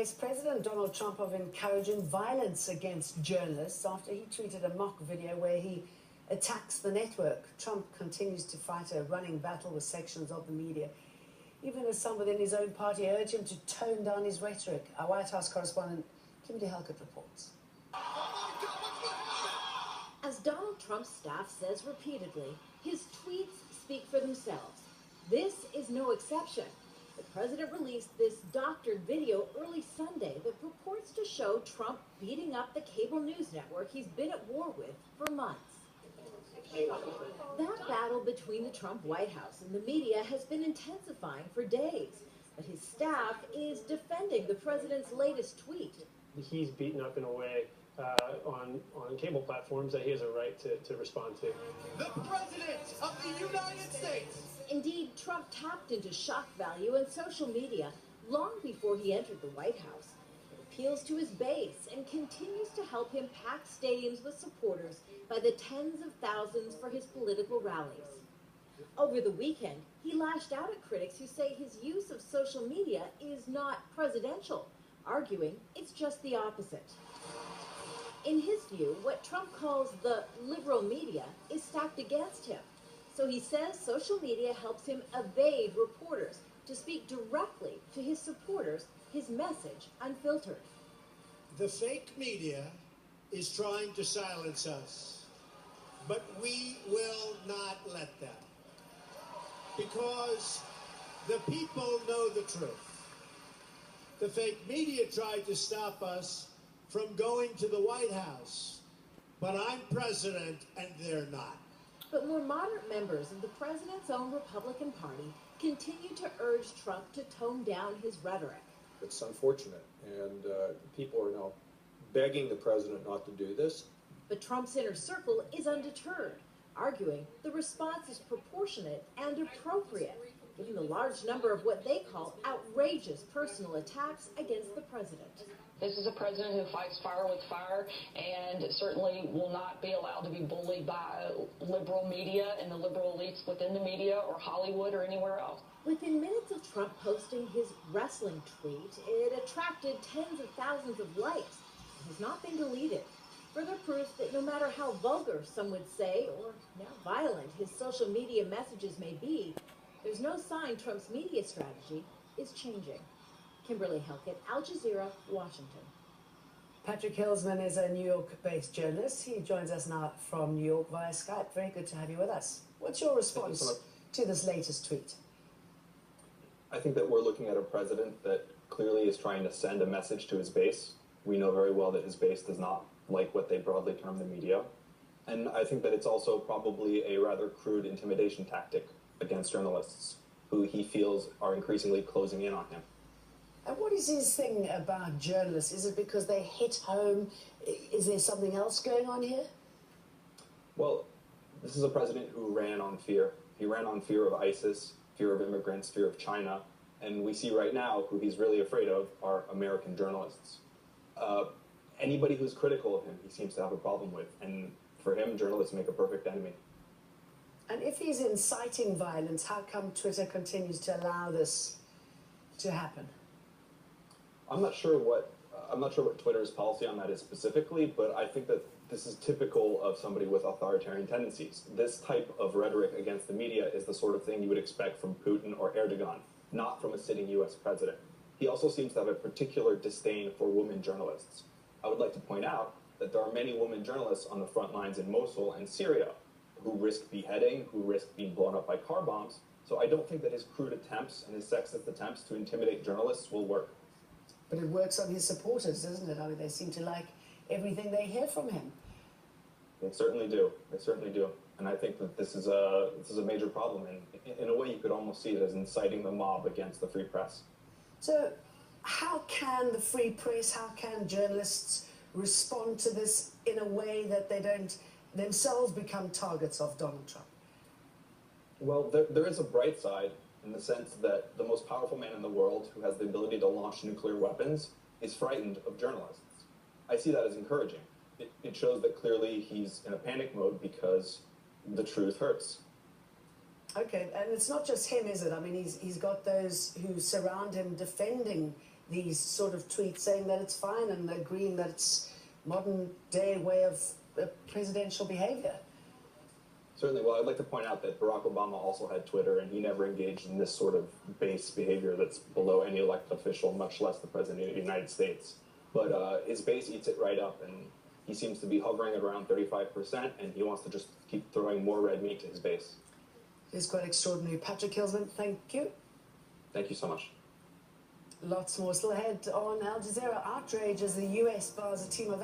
accused President Donald Trump of encouraging violence against journalists after he tweeted a mock video where he attacks the network. Trump continues to fight a running battle with sections of the media, even as some within his own party urge him to tone down his rhetoric. Our White House correspondent Kimberly Halkett reports. As Donald Trump's staff says repeatedly, his tweets speak for themselves. This is no exception. The president released this doctored video early Sunday that purports to show Trump beating up the cable news network he's been at war with for months. That battle between the Trump White House and the media has been intensifying for days, but his staff is defending the president's latest tweet. He's beaten up in a way on cable platforms that he has a right to respond to. The President of the United States! Indeed, Trump tapped into shock value and social media long before he entered the White House. It appeals to his base and continues to help him pack stadiums with supporters by the tens of thousands for his political rallies. Over the weekend, he lashed out at critics who say his use of social media is not presidential, arguing it's just the opposite. In his view, what Trump calls the liberal media is stacked against him. So he says social media helps him evade reporters to speak directly to his supporters, his message unfiltered. The fake media is trying to silence us, but we will not let them. Because the people know the truth. The fake media tried to stop us from going to the White House, but I'm president and they're not. But more moderate members of the president's own Republican Party continue to urge Trump to tone down his rhetoric. It's unfortunate, and people are now begging the president not to do this. But Trump's inner circle is undeterred, arguing the response is proportionate and appropriate, given the large number of what they call outrageous personal attacks against the president. This is a president who fights fire with fire and certainly will not be allowed to be bullied by liberal media and the liberal elites within the media or Hollywood or anywhere else. Within minutes of Trump posting his wrestling tweet, it attracted tens of thousands of likes and has not been deleted. Further proof that no matter how vulgar some would say, or now violent his social media messages may be, there's no sign Trump's media strategy is changing. Kimberly Halkett, Al Jazeera, Washington. Patrick Hilsman is a New York-based journalist. He joins us now from New York via Skype. Very good to have you with us. What's your response to this latest tweet? I think that we're looking at a president that clearly is trying to send a message to his base. We know very well that his base does not like what they broadly term the media. And I think that it's also probably a rather crude intimidation tactic against journalists who he feels are increasingly closing in on him. And what is his thing about journalists? Is it because they hit home? Is there something else going on here? Well, this is a president who ran on fear. He ran on fear of ISIS, fear of immigrants, fear of China. And we see right now who he's really afraid of are American journalists. Anybody who's critical of him, he seems to have a problem with. And for him, journalists make a perfect enemy. And if he's inciting violence, how come Twitter continues to allow this to happen? I'm not sure what Twitter's policy on that is specifically, but I think that this is typical of somebody with authoritarian tendencies. This type of rhetoric against the media is the sort of thing you would expect from Putin or Erdogan, not from a sitting U.S. president. He also seems to have a particular disdain for women journalists. I would like to point out that there are many women journalists on the front lines in Mosul and Syria who risk beheading, who risk being blown up by car bombs. So I don't think that his crude attempts and his sexist attempts to intimidate journalists will work. But it works on his supporters, doesn't it? I mean, they seem to like everything they hear from him. They certainly do. They certainly do. And I think that this is a major problem. And in a way, you could almost see it as inciting the mob against the free press. So how can the free press, how can journalists respond to this in a way that they don't themselves become targets of Donald Trump? Well, there is a bright side in the sense that the most powerful man in the world who has the ability to launch nuclear weapons is frightened of journalists. I see that as encouraging. It shows that clearly he's in a panic mode because the truth hurts. Okay, and it's not just him, is it? I mean, he's got those who surround him defending these sort of tweets saying that it's fine and agreeing that it's modern day way of presidential behavior. Certainly. Well, I'd like to point out that Barack Obama also had Twitter, and he never engaged in this sort of base behavior that's below any elected official, much less the President of the United States. But his base eats it right up, and he seems to be hovering at around 35%, and he wants to just keep throwing more red meat to his base. It's quite extraordinary. Patrick Hilsman, thank you. Thank you so much. Lots more still ahead on Al Jazeera. Outrage as the US bars a team of